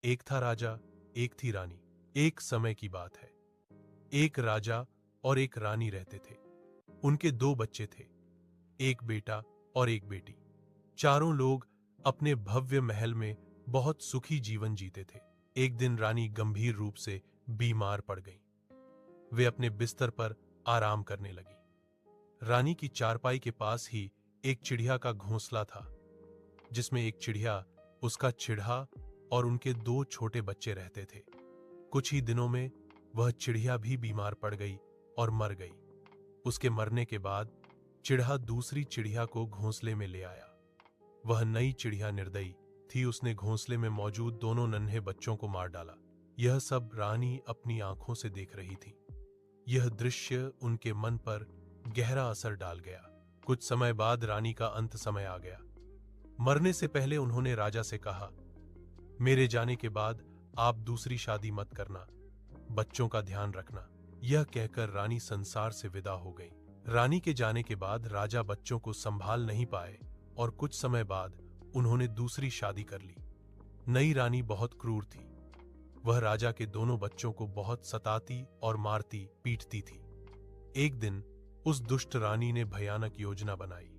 एक था राजा, एक थी रानी। एक समय की बात है। एक राजा और एक रानी रहते थे। उनके दो बच्चे थे, एक बेटा और एक बेटी। चारों लोग अपने भव्य महल में बहुत सुखी जीवन जीते थे। एक दिन रानी गंभीर रूप से बीमार पड़ गई। वे अपने बिस्तर पर आराम करने लगी। रानी की चारपाई के पास ही एक चिड़िया का घोंसला था, जिसमें एक चिड़िया, उसका चिढ़ा और उनके दो छोटे बच्चे रहते थे। कुछ ही दिनों में वह चिड़िया भी बीमार पड़ गई और मर गई। उसके मरने के बाद चिढ़ा दूसरी चिड़िया को घोंसले में ले आया। वह नई चिड़िया निर्दयी थी, उसने घोंसले में मौजूद दोनों नन्हे बच्चों को मार डाला। यह सब रानी अपनी आंखों से देख रही थी। यह दृश्य उनके मन पर गहरा असर डाल गया। कुछ समय बाद रानी का अंत समय आ गया। मरने से पहले उन्होंने राजा से कहा, मेरे जाने के बाद आप दूसरी शादी मत करना, बच्चों का ध्यान रखना। यह कहकर रानी संसार से विदा हो गई। रानी के जाने के बाद राजा बच्चों को संभाल नहीं पाए और कुछ समय बाद उन्होंने दूसरी शादी कर ली। नई रानी बहुत क्रूर थी। वह राजा के दोनों बच्चों को बहुत सताती और मारती पीटती थी। एक दिन उस दुष्ट रानी ने भयानक योजना बनाई।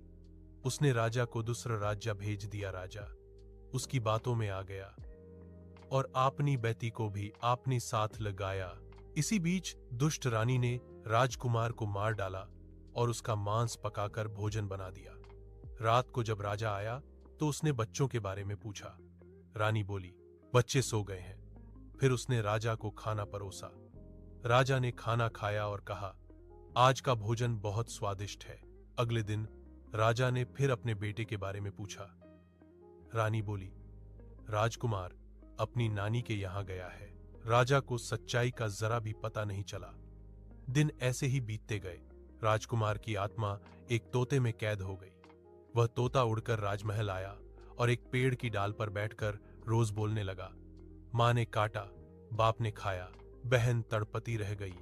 उसने राजा को दूसरा राज्य भेज दिया। राजा उसकी बातों में आ गया और अपनी बेटी को भी अपने साथ लगाया। इसी बीच दुष्ट रानी ने राजकुमार को मार डाला और उसका मांस पकाकर भोजन बना दिया। रात को जब राजा आया तो उसने बच्चों के बारे में पूछा। रानी बोली, बच्चे सो गए हैं। फिर उसने राजा को खाना परोसा। राजा ने खाना खाया और कहा, आज का भोजन बहुत स्वादिष्ट है। अगले दिन राजा ने फिर अपने बेटे के बारे में पूछा। रानी बोली, राजकुमार अपनी नानी के यहां गया है। राजा को सच्चाई का जरा भी पता नहीं चला। दिन ऐसे ही बीतते गए। राजकुमार की आत्मा एक तोते में कैद हो गई। वह तोता उड़कर राजमहल आया और एक पेड़ की डाल पर बैठकर रोज बोलने लगा। मां ने काटा, बाप ने खाया, बहन तड़पती रह गई,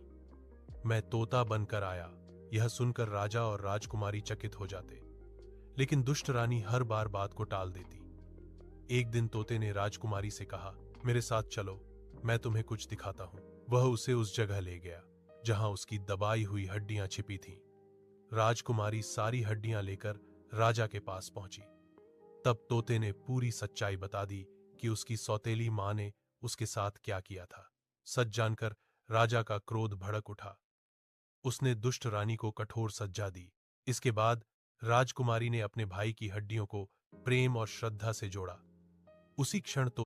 मैं तोता बनकर आया। यह सुनकर राजा और राजकुमारी चकित हो जाते, लेकिन दुष्ट रानी हर बार बात को टाल देती। एक दिन तोते ने राजकुमारी से कहा, मेरे साथ चलो, मैं तुम्हें कुछ दिखाता हूं। वह उसे उस जगह ले गया जहां उसकी दबाई हुई हड्डियां छिपी थीं। राजकुमारी सारी हड्डियां लेकर राजा के पास पहुंची। तब तोते ने पूरी सच्चाई बता दी कि उसकी सौतेली मां ने उसके साथ क्या किया था। सच जानकर राजा का क्रोध भड़क उठा। उसने दुष्ट रानी को कठोर सजा दी। इसके बाद राजकुमारी ने अपने भाई की हड्डियों को प्रेम और श्रद्धा से जोड़ा। उसी क्षण तो